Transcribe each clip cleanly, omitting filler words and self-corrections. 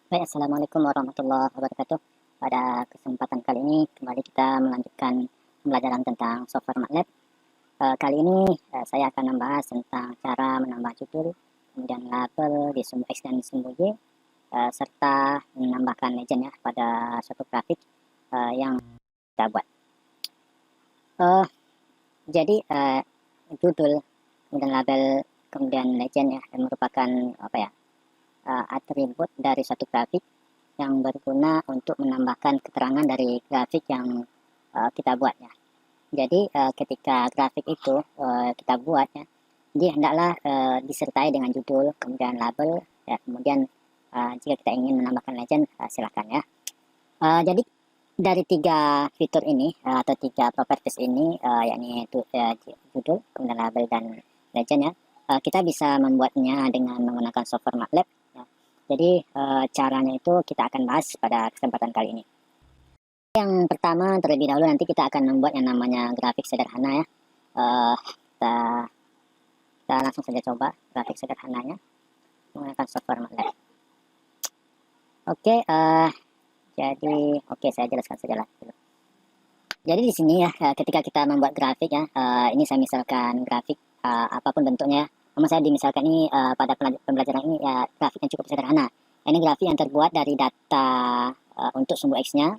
Baik, assalamualaikum warahmatullahi wabarakatuh. Pada kesempatan kali ini kembali kita melanjutkan pembelajaran tentang software MATLAB. Kali ini saya akan membahas tentang cara menambah judul, kemudian label di sumbu X dan sumbu Y, serta menambahkan legend ya pada suatu grafik yang kita buat. Uh, jadi judul, kemudian label, kemudian legend ya merupakan apa ya atribut dari suatu grafik yang berguna untuk menambahkan keterangan dari grafik yang kita buat ya. Jadi ketika grafik itu kita buat ya, jadi hendaklah disertai dengan judul, kemudian label, ya, kemudian jika kita ingin menambahkan legend silakan ya. Jadi dari tiga fitur ini atau tiga properties ini, yakni itu judul, kemudian label dan legend ya, kita bisa membuatnya dengan menggunakan software MATLAB. Ya. Jadi caranya itu kita akan bahas pada kesempatan kali ini. Yang pertama, terlebih dahulu nanti kita akan membuat yang namanya grafik sederhana ya. Uh, kita, kita langsung saja coba grafik sederhananya menggunakan software MATLAB. Oke, jadi saya jelaskan saja lah. Jadi di sini ya, ketika kita membuat grafik ya, ini saya misalkan grafik apapun bentuknya. Namun saya dimisalkan ini pada pembelajaran ini ya grafik yang cukup sederhana. Ini grafik yang terbuat dari data untuk sumbu X-nya.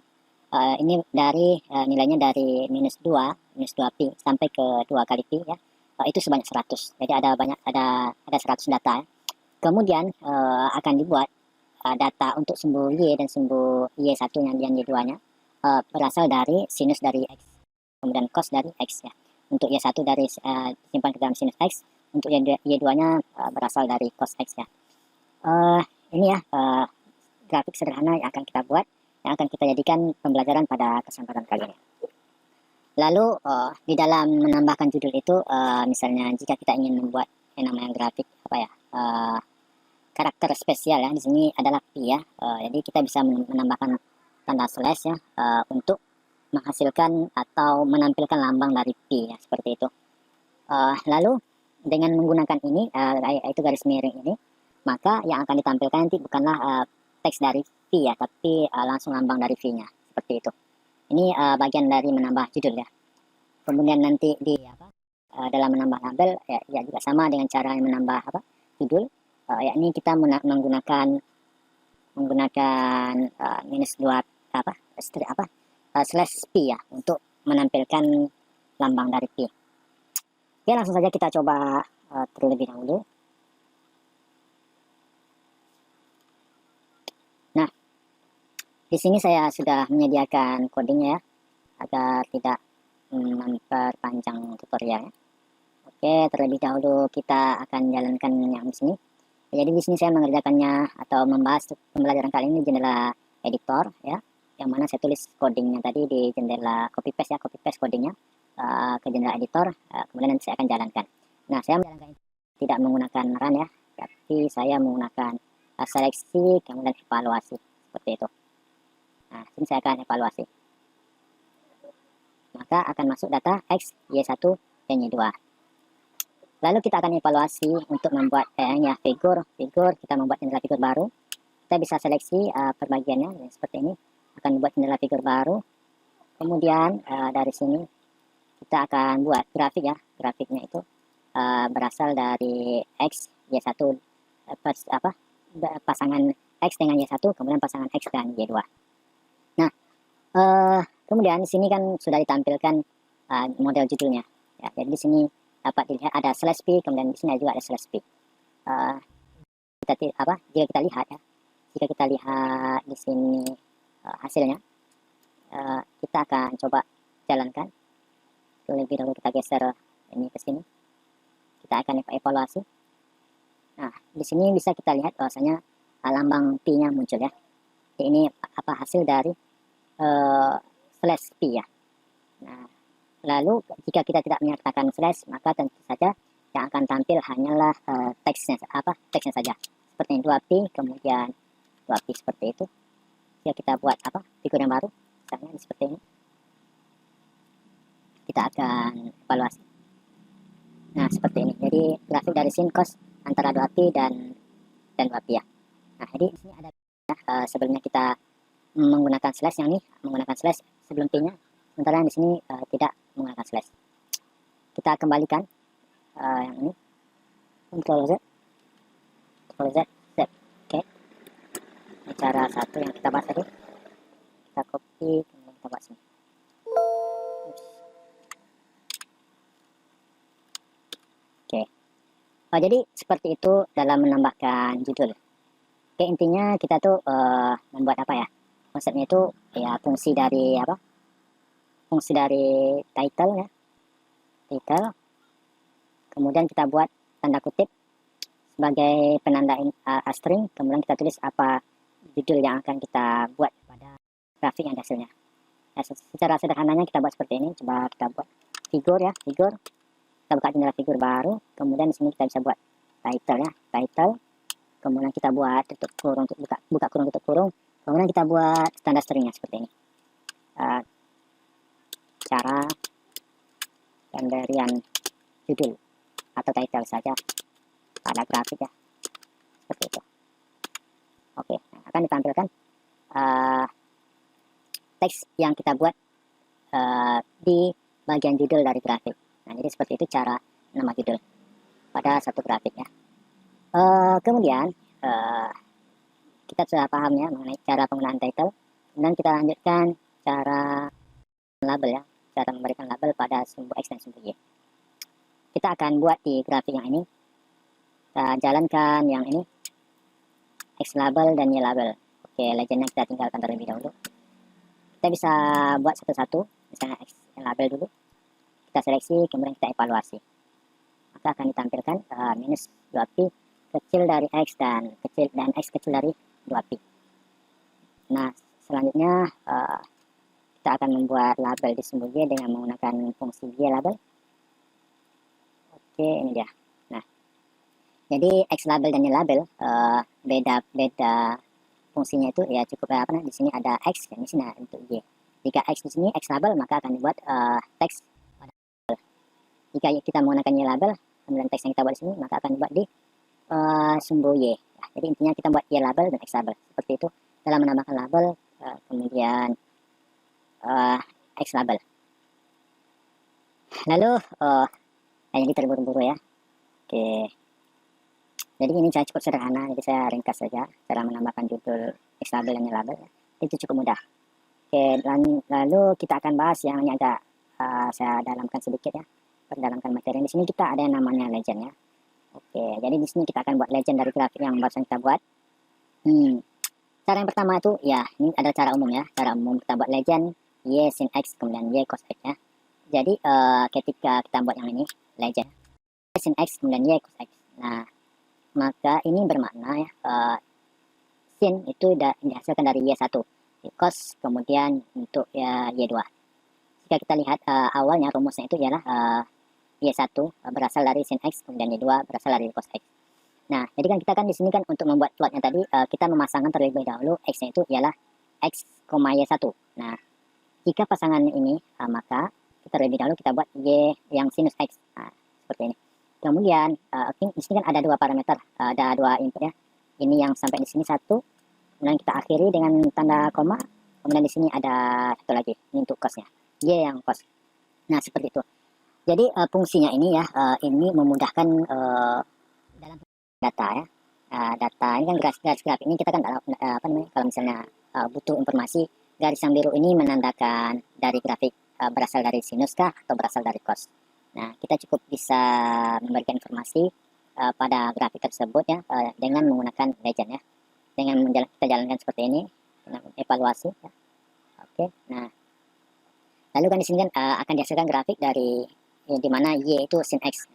Ini dari nilainya dari minus 2 pi sampai ke 2 kali pi ya. Itu sebanyak 100. Jadi ada 100 data ya. Kemudian akan dibuat data untuk sumbu Y dan sumbu Y1 yang Y2-nya berasal dari sinus dari X, kemudian cos dari X ya. Untuk Y1 dari simpan ke dalam sinus X, untuk Y2-nya berasal dari cos X ya. Ini ya grafik sederhana yang akan kita buat, yang akan kita jadikan pembelajaran pada kesempatan kali ini. Lalu di dalam menambahkan judul itu, misalnya jika kita ingin membuat yang namanya grafik apa ya, karakter spesial ya, di sini adalah pi ya. Jadi kita bisa menambahkan tanda slash ya untuk menghasilkan atau menampilkan lambang dari pi ya, seperti itu. Lalu dengan menggunakan ini yaitu garis miring ini, maka yang akan ditampilkan nanti bukanlah teks dari pi ya, tapi langsung lambang dari v-nya, seperti itu. Ini bagian dari menambah judul ya. Kemudian nanti di dalam menambah label ya juga sama dengan cara menambah judul, yakni kita menggunakan minus 2 slash pi ya untuk menampilkan lambang dari pi. Oke, langsung saja kita coba terlebih dahulu. Nah, di sini saya sudah menyediakan codingnya ya, agar tidak memperpanjang tutorial. Oke, terlebih dahulu kita akan jalankan yang di sini. Jadi di sini saya mengerjakannya atau membahas pembelajaran kali ini di jendela editor ya, yang mana saya tulis codingnya tadi di jendela copy paste codingnya ke jendela editor, kemudian nanti saya akan jalankan. Nah, saya menjalankan tidak menggunakan run ya, tapi saya menggunakan seleksi kemudian evaluasi seperti itu. Nah, sini saya akan evaluasi. Maka akan masuk data X, Y1, dan Y2. Lalu kita akan evaluasi untuk membuat ya figur kita membuat jendela figur baru. Kita bisa seleksi perbagiannya seperti ini, akan membuat jendela figur baru. Kemudian dari sini kita akan buat grafik ya, grafiknya itu berasal dari X, Y1 pasangan X dengan Y1, kemudian pasangan X dan Y2. Nah, kemudian di sini kan sudah ditampilkan model judulnya ya. Jadi di sini dapat dilihat ada slash p, kemudian di sini juga ada slash p. Jika kita lihat ya, jika kita lihat di sini hasilnya, kita akan coba jalankan. Lebih dahulu kita geser ini ke sini, kita akan evaluasi. Nah, di sini bisa kita lihat bahwasanya lambang p-nya muncul ya. Ini hasil dari slash p ya. Nah, lalu jika kita tidak menyertakan slash, maka tentu saja yang akan tampil hanyalah teksnya saja. Seperti 2pi, kemudian 2pi seperti itu. Jika kita buat figur yang baru, misalnya seperti ini. Kita akan evaluasi. Nah, seperti ini. Jadi grafik dari sin cos antara 2pi dan 2pi ya. Nah, jadi di sini ada sebelumnya kita menggunakan slash, yang ini menggunakan slash sebelum P-nya, sementara yang di sini tidak menggunakan slash. Kita kembalikan yang ini, Ctrl Z, save. Oke, ini cara satu yang kita bahas tadi. Kita copy, kemudian kita buat sini. Oke, jadi seperti itu dalam menambahkan judul. Oke, intinya kita tuh membuat apa ya? Konsepnya itu ya fungsi dari apa? Fungsi dari title ya, title. Kemudian kita buat tanda kutip sebagai penanda string. Kemudian kita tulis apa judul yang akan kita buat pada grafik yang hasilnya. Ya, secara sederhananya kita buat seperti ini. Coba kita buat figur ya, figur. Kita buka jendela figur baru. Kemudian di sini kita bisa buat title ya, title. Kemudian kita buat tutup kurung, buka kurung, tutup kurung. Kemudian kita buat tanda stringnya seperti ini. Cara pemberian judul atau title saja pada grafik ya, seperti itu. Oke, nah, akan ditampilkan teks yang kita buat di bagian judul dari grafik. Nah, jadi seperti itu cara nama judul pada satu grafik ya. Kemudian kita sudah paham ya mengenai cara penggunaan title. Kemudian kita lanjutkan cara label ya, cara memberikan label pada sumbu X dan sumbu Y. Kita akan buat di grafik yang ini. Kita jalankan yang ini, X label dan Y label. Oke, legendnya kita tinggalkan terlebih dahulu. Kita bisa buat satu-satu, misalnya X label dulu. Kita seleksi, kemudian kita evaluasi. Maka akan ditampilkan minus 2pi kecil dari X dan X kecil dari 2pi. Nah, selanjutnya kita akan membuat label di sumbu Y dengan menggunakan fungsi Y label. Oke, ini dia. Nah, jadi X label dan Y label beda fungsinya itu ya cukup apa di sini ada X dan di sini untuk Y. Jika X di sini X label, maka akan dibuat teks pada label. Jika kita menggunakan Y label, kemudian teks yang kita buat di sini, maka akan dibuat di sumbu Y. Nah, jadi intinya kita buat Y label dan X label. Seperti itu dalam menambahkan label, kemudian X label. Lalu jadi terburu-buru ya. Oke. Jadi ini saya cukup sederhana, jadi saya ringkas saja cara menambahkan judul X label dan Y label. Itu cukup mudah. Oke, lalu kita akan bahas yang ini agak saya dalamkan sedikit ya. Perdalamkan materi. Di sini kita ada yang namanya legend ya. Oke, jadi di sini kita akan buat legend dari grafik yang barusan kita buat. Cara yang pertama itu ya, ini ada cara umum ya. Cara umum kita buat legend Y sin X kemudian Y cos X ya. Jadi ketika kita buat yang ini legend Y sin X kemudian Y cos X. Nah, maka ini bermakna ya sin itu dihasilkan dari Y1, cos kemudian untuk ya Y2. Jika kita lihat awalnya rumusnya itu ialah Y1 berasal dari sin X kemudian Y2 berasal dari cos X. Nah, jadi kan kita kan di sini kan untuk membuat plotnya tadi kita memasangkan terlebih dahulu X-nya itu ialah X, Y1. Nah, jika pasangan ini maka kita terlebih dahulu kita buat Y yang sinus X. Nah, seperti ini. Kemudian di sini kan ada dua parameter, ada dua input ya. Ini yang sampai di sini satu, kemudian kita akhiri dengan tanda koma. Kemudian di sini ada satu lagi, ini untuk cosnya, Y yang cos. Nah, seperti itu. Jadi fungsinya ini ya, ini memudahkan dalam data ya. Data ini kan garis grafik ini kita kan apa namanya, kalau misalnya butuh informasi, garis yang biru ini menandakan dari grafik berasal dari sinus kah atau berasal dari cos. Nah, kita cukup bisa memberikan informasi pada grafik tersebut ya dengan menggunakan legend ya. Dengan kita jalankan seperti ini, dengan evaluasi ya. Oke, nah lalu kan di sini kan akan dihasilkan grafik dari di mana Y itu sin X.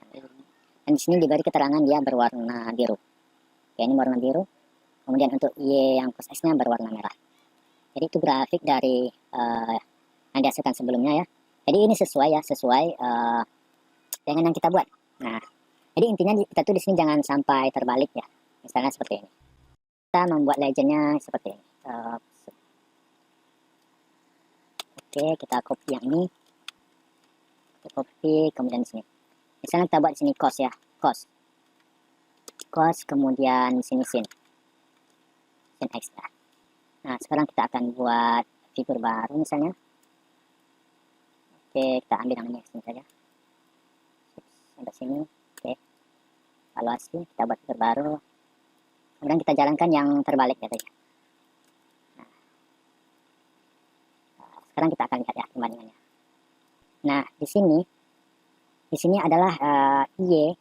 Dan di sini diberi keterangan dia berwarna biru. Oke, ini berwarna biru. Kemudian untuk Y yang cos X-nya berwarna merah. Jadi itu grafik dari yang dihasilkan sebelumnya ya. Jadi ini sesuai ya, sesuai dengan yang kita buat. Nah, jadi intinya kita tuh di sini jangan sampai terbalik ya. Misalnya seperti ini. Kita membuat legendnya seperti ini. Oke, kita copy yang ini. Kita copy, kemudian di sini. Misalnya kita buat di sini cos ya, cos. Cos, kemudian di sini sin. Sin X. Nah, Nah, sekarang kita akan buat figur baru misalnya. Oke, kita ambil namanya sini saja. Sampai sini. Oke, evaluasi, kita buat figur baru. Kemudian kita jalankan yang terbalik ya tadi. Nah, sekarang kita akan lihat ya perbandingannya. Nah, di sini adalah Y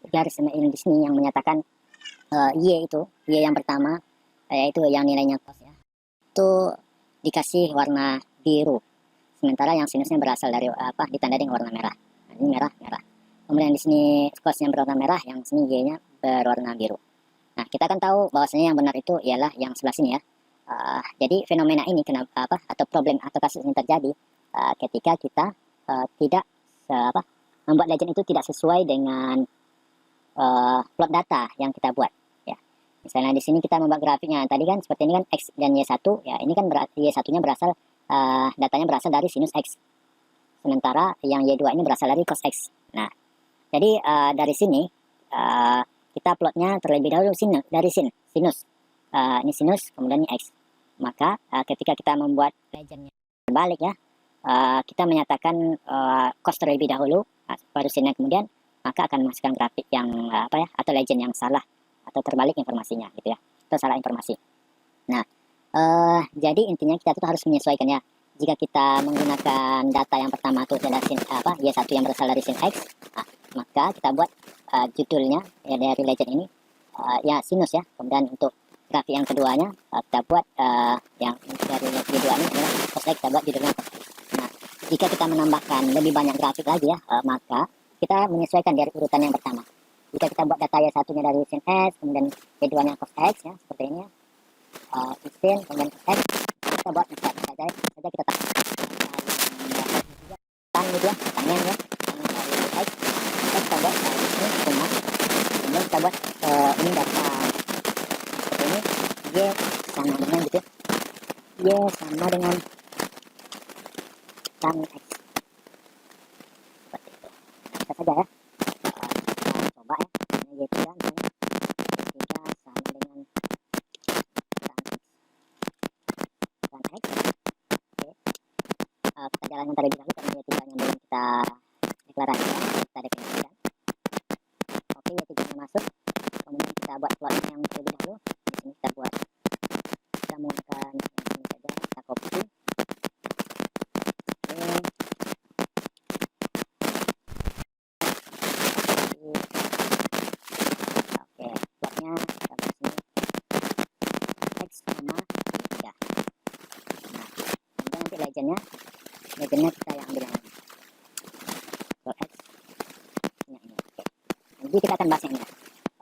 garis di sini yang menyatakan Y yang pertama, yaitu yang nilainya cos ya, itu dikasih warna biru, sementara yang sinusnya berasal dari ditandai dengan warna merah. Nah, ini merah. Kemudian di sini cosnya berwarna merah, yang sini Y-nya berwarna biru. Nah, kita akan tahu bahwasanya yang benar itu ialah yang sebelah sini ya. Jadi fenomena ini kenapa atau problem atau kasus ini terjadi ketika kita tidak membuat legend itu tidak sesuai dengan plot data yang kita buat ya. Misalnya di sini kita membuat grafiknya tadi kan seperti ini kan X dan Y1 ya, ini kan Y1-nya berasal datanya berasal dari sinus X, sementara yang Y2 ini berasal dari cos X. Nah, jadi dari sini kita plotnya terlebih dahulu dari sinus. Ini sinus, kemudian ini X. Maka ketika kita membuat legendnya terbalik ya, kita menyatakan cos terlebih dahulu, baru sin kemudian, maka akan memasukkan grafik yang atau legend yang salah atau terbalik informasinya gitu ya, atau salah informasi. Nah, jadi intinya kita tuh harus menyesuaikan ya. Jika kita menggunakan data yang pertama itu adalah Y1 yang berasal dari sin X, maka kita buat judulnya ya dari legend ini ya sinus ya. Kemudian untuk grafik yang keduanya kita buat yang dari Y2 ini adalah cos X, kita buat judulnya cos X. Nah, jika kita menambahkan lebih banyak grafik lagi ya, maka kita menyesuaikan dari urutan yang pertama. Jika kita buat data Y1-nya dari sin X, kemudian Y2-nya cos X ya, seperti ini ya. Sin, kemudian cos X, kita buat saja kita tan gitu ya, tangen ya, dari X, kita buat ini cuma, kemudian kita buat ini data seperti ini, Y sama dengan gitu ya, Y sama dengan tan X, seperti itu. Kita saja ya, kita coba ya, ini Y3 misalnya, Y3 sama dengan tan X. Kita jalankan terlebih dahulu karena Y3 nya belum kita deklarasikan, kita definisikan. Oke, Y3 nya masuk, kemudian kita buat plotnya yang terlebih dahulu. Di sini kita buat, kita menggunakan yang ini saja, kita copy. Oke, plotnya kita buat sini X sama 3. Nah, kemudian nanti legendnya kita yang ambil yang plot X ini. Oke. Jadi kita akan bahas yang ini ya.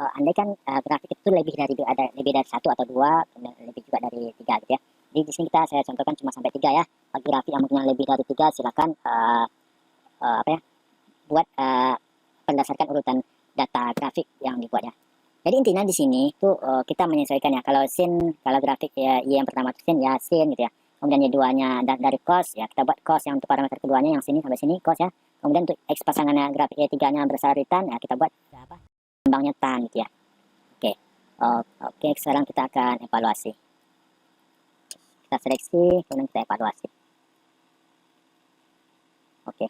Andai kan grafik itu lebih dari 1 atau 2, kemudian lebih juga dari 3 gitu ya. Jadi di sini saya contohkan cuma sampai 3 ya. Bagi grafik yang mungkin lebih dari 3 silakan buat berdasarkan urutan data grafik yang dibuat ya. Jadi intinya di sini tuh kita menyesuaikan ya. Kalau grafik ya Y yang pertama itu sin ya sin gitu ya. Kemudian Y2-nya dari cos ya, kita buat cos yang untuk parameter keduanya yang sini sampai sini cos ya. Kemudian untuk X pasangannya grafik Y3-nya berasal dari tan ya, kita buat kembangnya tan gitu ya. Oke. Oke, sekarang kita akan evaluasi. Kita seleksi, kemudian kita evaluasi. Oke.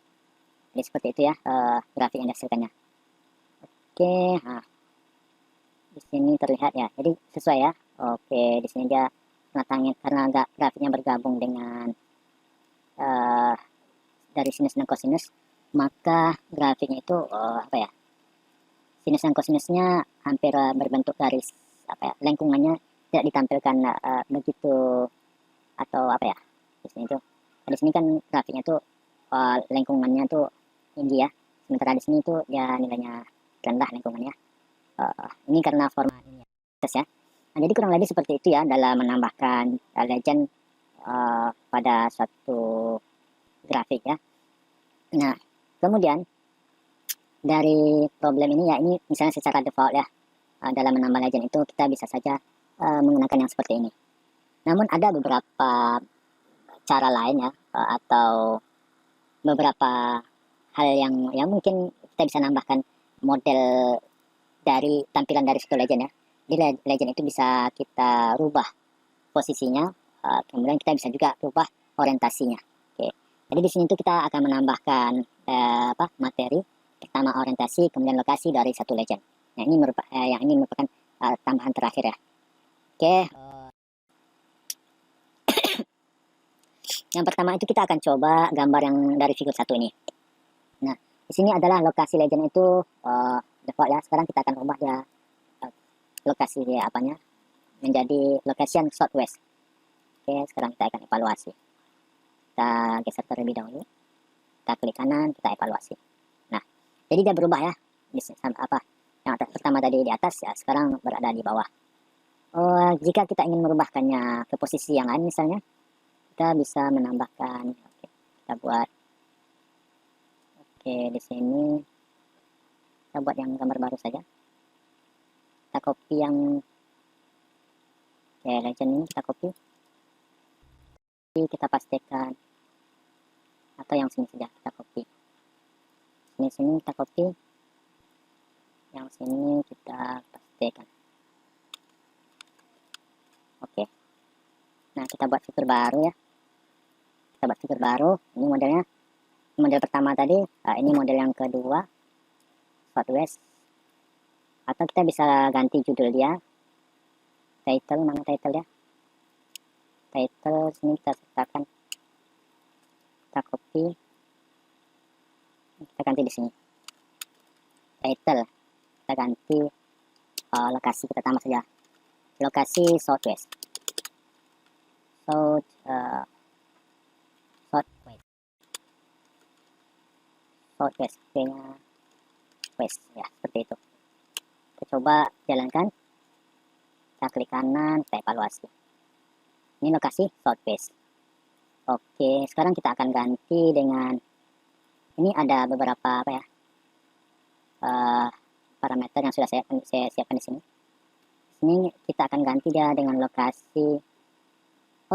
Jadi seperti itu ya grafik yang dihasilkannya. Oke, nah di sini terlihat ya. Jadi sesuai ya. Oke, di sini dia menatangin karena grafiknya bergabung dengan dari sinus dan kosinus, maka grafiknya itu sinus dan kosinusnya hampir berbentuk garis lengkungannya tidak ditampilkan begitu atau di sini tuh. Di sini kan grafiknya tuh lengkungannya tuh tinggi ya, sementara di sini tuh ya nilainya rendah lengkungannya. Ini karena format ini ya. Nah, jadi kurang lebih seperti itu ya dalam menambahkan legend pada suatu grafik ya. Nah, kemudian dari problem ini ya, ini misalnya secara default ya, dalam menambah legend itu kita bisa saja menggunakan yang seperti ini. Namun ada beberapa cara lain ya, atau beberapa hal yang mungkin kita bisa nambahkan model dari tampilan dari suatu legend ya. Di legend itu bisa kita rubah posisinya Kemudian kita bisa juga ubah orientasinya. Oke. Jadi di sini tuh kita akan menambahkan materi. Pertama orientasi, kemudian lokasi dari satu legend. Nah, yang ini merupakan tambahan terakhir ya. Oke. Yang pertama itu kita akan coba gambar yang dari figur satu ini. Nah, di sini adalah lokasi legend itu default ya. Sekarang kita akan ubah ya lokasi dia apanya menjadi location southwest. Oke, sekarang kita akan evaluasi. Kita geser terlebih dahulu. Kita klik kanan, kita evaluasi. Nah, jadi dia berubah ya. Yang pertama tadi di atas ya, sekarang berada di bawah. Jika kita ingin merubahkannya ke posisi yang lain misalnya, kita bisa menambahkan. Oke, kita buat. Oke, di sini kita buat yang gambar baru saja. Kita copy yang legend ini, kita copy. Kita pastikan, atau yang sini saja kita copy. Sini kita copy. Yang sini kita pastikan. Oke. Nah, kita buat fitur baru ya. Kita buat fitur baru. Ini modelnya. Model pertama tadi. Ini model yang kedua. Southwest. Atau kita bisa ganti judul dia. Title, mana title ya? Title, sini kita sertakan. Kita copy. Kita ganti di sini. Title. Kita ganti lokasi, kita tambah saja. Lokasi Southwest. Southwest, kayaknya west ya, seperti itu. Kita coba jalankan. Kita klik kanan, kita evaluasi. Ini lokasi Southwest. Oke, sekarang kita akan ganti dengan ini ada beberapa parameter yang sudah saya siapkan di sini. Ini kita akan ganti dia dengan lokasi.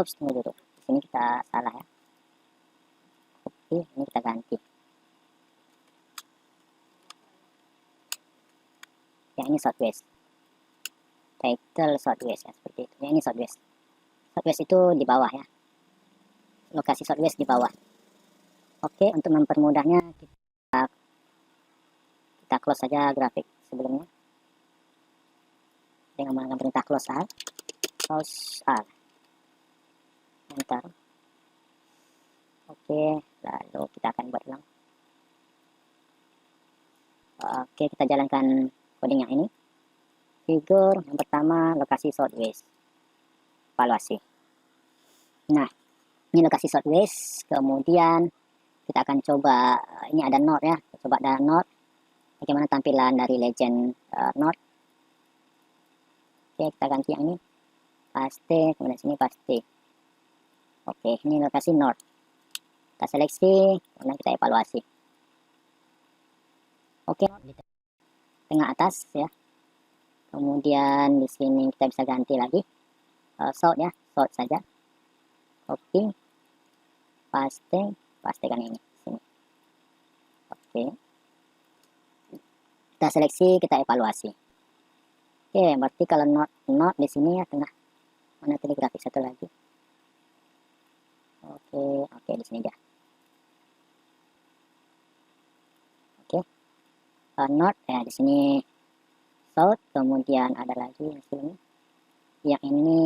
Oops, tunggu dulu. Di sini kita salah ya. Oke, ini kita ganti. Ya, ini Southwest. Title Southwest ya, seperti itu. Ya, ini Southwest. Southwest itu di bawah ya. Lokasi Southwest di bawah. Oke, untuk mempermudahnya kita close saja grafik sebelumnya. Dengan menggunakan perintah close all. Close all. Enter. Oke, lalu kita akan buat ulang. Oke, kita jalankan coding yang ini. Figur yang pertama, lokasi Southwest. Evaluasi. Nah, ini lokasi Southwest. Kemudian kita akan coba, ini ada North ya. Kita coba ada North. Bagaimana tampilan dari legend North. Oke, kita ganti yang ini. Paste, kemudian sini paste. Oke, ini lokasi North. Kita seleksi, kemudian kita evaluasi. Oke, tengah atas ya. Kemudian di sini kita bisa ganti lagi south ya, south saja. Copy, pastekan ini sini. Oke, kita seleksi, kita evaluasi. Oke, berarti kalau not di sini ya tengah. Mana tadi grafik satu lagi? Oke, di sini dia. Oke, north ya di sini south, kemudian ada lagi yang sini. Yang ini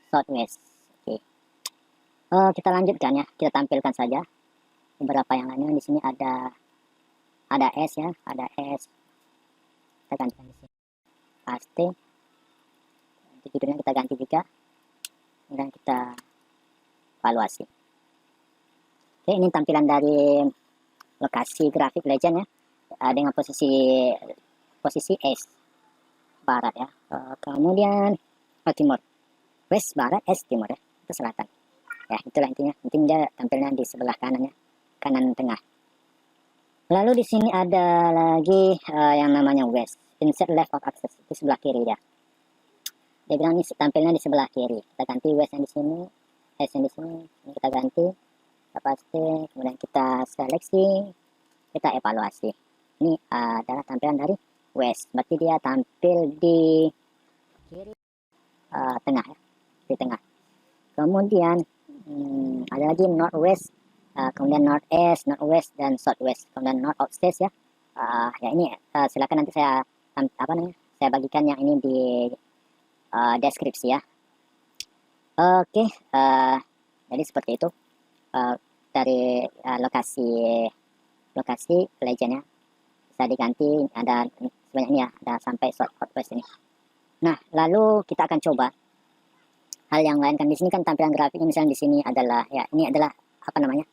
southwest. Oke. Kita lanjutkan ya, kita tampilkan saja beberapa yang lainnya. Di sini ada S ya, ada S. Kita ganti di sini. Paste. Nanti judulnya kita ganti juga. Dan kita evaluasi. Oke, ini tampilan dari lokasi grafik legend ya, dengan posisi S barat ya. Kemudian timur, west barat, S timur ya, itu selatan. Ya, itulah intinya. Intinya tampilnya di sebelah kanannya, kanan tengah. Lalu di sini ada lagi yang namanya west, insert left of access, itu sebelah kiri ya. Dia bilang ini tampilnya di sebelah kiri. Kita ganti west yang di sini, S yang di sini, ini kita ganti, kita paste, kemudian kita seleksi, kita evaluasi. Ini adalah tampilan dari west, berarti dia tampil di kiri tengah ya, di tengah. Kemudian ada lagi northwest, kemudian northeast, northwest dan southwest, kemudian north outstates ya. Ya ini silakan nanti saya saya bagikan yang ini di deskripsi ya. Oke, jadi seperti itu dari lokasi legendnya bisa diganti, ada sebanyak ini ya, ada sampai southwest ini. Nah, lalu kita akan coba hal yang lain. Kan di sini kan tampilan grafiknya, misalnya di sini adalah ya, ini adalah apa namanya,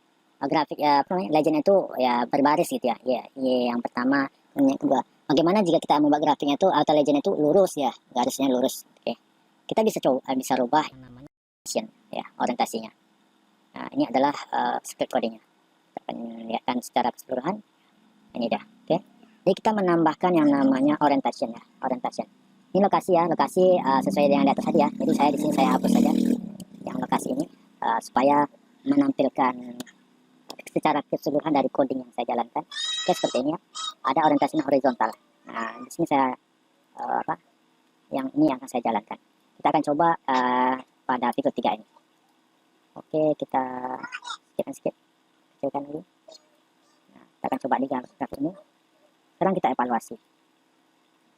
grafik ya, apa namanya, legend itu ya berbaris gitu ya. Ya, yang pertama, yang kedua. Bagaimana jika kita membuat grafiknya itu atau legend itu lurus ya, garisnya lurus. Oke, kita bisa coba, bisa rubah yang namanya orientation ya, orientasinya. Nah, ini adalah script codingnya. Kita akan lihatkan secara keseluruhan. Ini dah. Oke, jadi kita menambahkan yang namanya orientation ya, orientation. Ini lokasi ya, lokasi sesuai dengan di atas tadi ya. Jadi saya di sini saya hapus saja yang lokasi ini supaya menampilkan secara keseluruhan dari coding yang saya jalankan. Oke, seperti ini ya. Ada orientasi horizontal. Nah, di sini saya yang ini yang akan saya jalankan. Kita akan coba pada fitur 3 ini. Oke, kita skip, kecilkan lagi. Nah, kita akan coba di grafik ini. Sekarang kita evaluasi.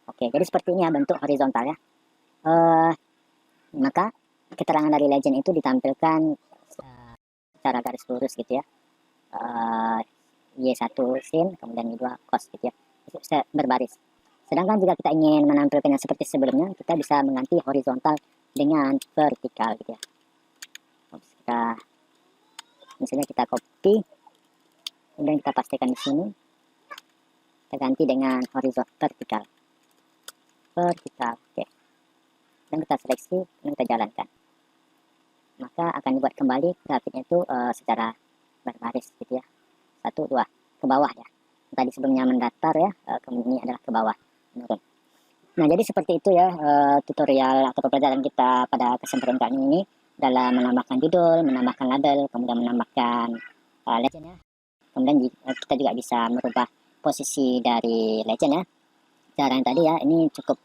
Oke, jadi seperti ini ya bentuk horizontal ya. Maka keterangan dari legend itu ditampilkan secara garis lurus gitu ya. Y1 sin, kemudian Y2 cos gitu ya. Itu berbaris. Sedangkan jika kita ingin menampilkannya seperti sebelumnya, kita bisa mengganti horizontal dengan vertikal gitu ya. Misalnya kita copy, kemudian kita pastikan di sini. Kita ganti dengan horizontal vertikal. Oke. Dan kita seleksi dan kita jalankan, maka akan dibuat kembali grafiknya itu secara berbaris gitu ya, 1, 2 ke bawah ya. Tadi sebelumnya mendatar ya, kemudian ini adalah ke bawah menurun. Nah, jadi seperti itu ya tutorial atau pelajaran kita pada kesempatan kali ini dalam menambahkan judul, menambahkan label, kemudian menambahkan legend ya. Kemudian kita juga bisa merubah posisi dari legend ya. Cara yang tadi ya, ini cukup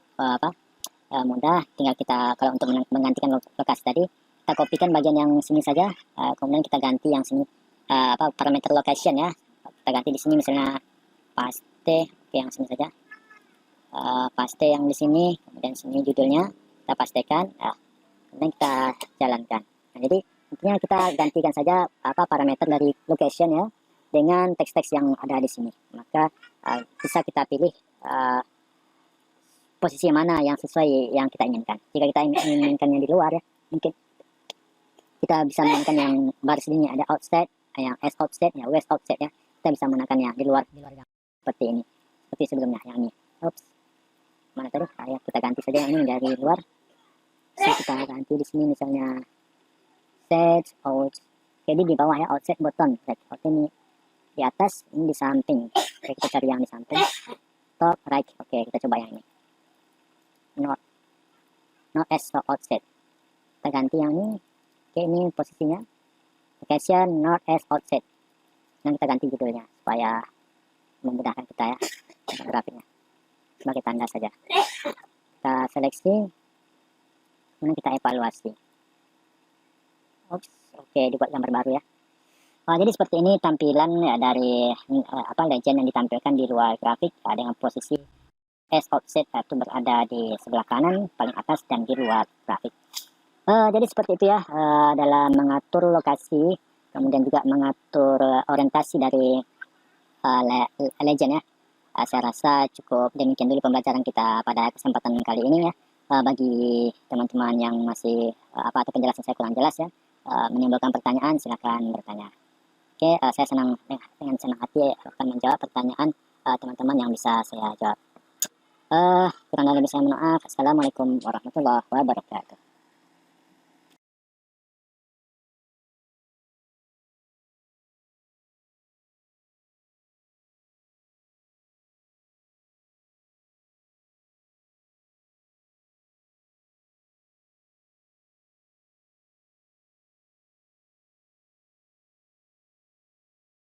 mudah. Tinggal kita, kalau untuk menggantikan lokasi tadi, kita kopikan bagian yang sini saja, kemudian kita ganti yang sini parameter location ya. Kita ganti di sini misalnya paste, oke, yang sini saja, paste yang di sini, kemudian sini judulnya kita pastekan, kemudian kita jalankan. Nah, jadi intinya kita gantikan saja parameter dari location ya dengan teks-teks yang ada di sini, maka bisa kita pilih posisi mana yang sesuai yang kita inginkan. Jika kita inginkannya di luar ya, mungkin kita bisa menekan yang baris ini ada outset, yang S outset ya, west outset ya. Kita bisa menekannya di luar seperti ini, seperti sebelumnya yang ini. Oops, mana tadi? Ya, kita ganti saja yang ini dari luar. Kita ganti di sini misalnya set out. Jadi di bawah ya, outset button. Oke, ini di atas, ini di samping. Oke, kita cari yang di samping. Top right. Oke, kita coba yang ini. Not as outset. Kita ganti yang ini. Oke, ini posisinya. Location not as outset. Dan kita ganti judulnya supaya memudahkan kita ya grafiknya. Sebagai tanda saja. Kita seleksi. Kemudian kita evaluasi. Oops, oke, dibuat gambar baru ya. Jadi seperti ini tampilan ya dari legend yang ditampilkan di luar grafik dengan posisi S offset itu berada di sebelah kanan paling atas dan di luar grafik. Jadi seperti itu ya dalam mengatur lokasi, kemudian juga mengatur orientasi dari legend ya. Saya rasa cukup demikian dulu pembelajaran kita pada kesempatan kali ini ya. Bagi teman-teman yang masih atau penjelasan saya kurang jelas ya, menimbulkan pertanyaan, silakan bertanya. Oke, saya dengan senang hati akan menjawab pertanyaan teman-teman yang bisa saya jawab. Kurang lebih saya mohon maaf. Assalamualaikum warahmatullahi wabarakatuh.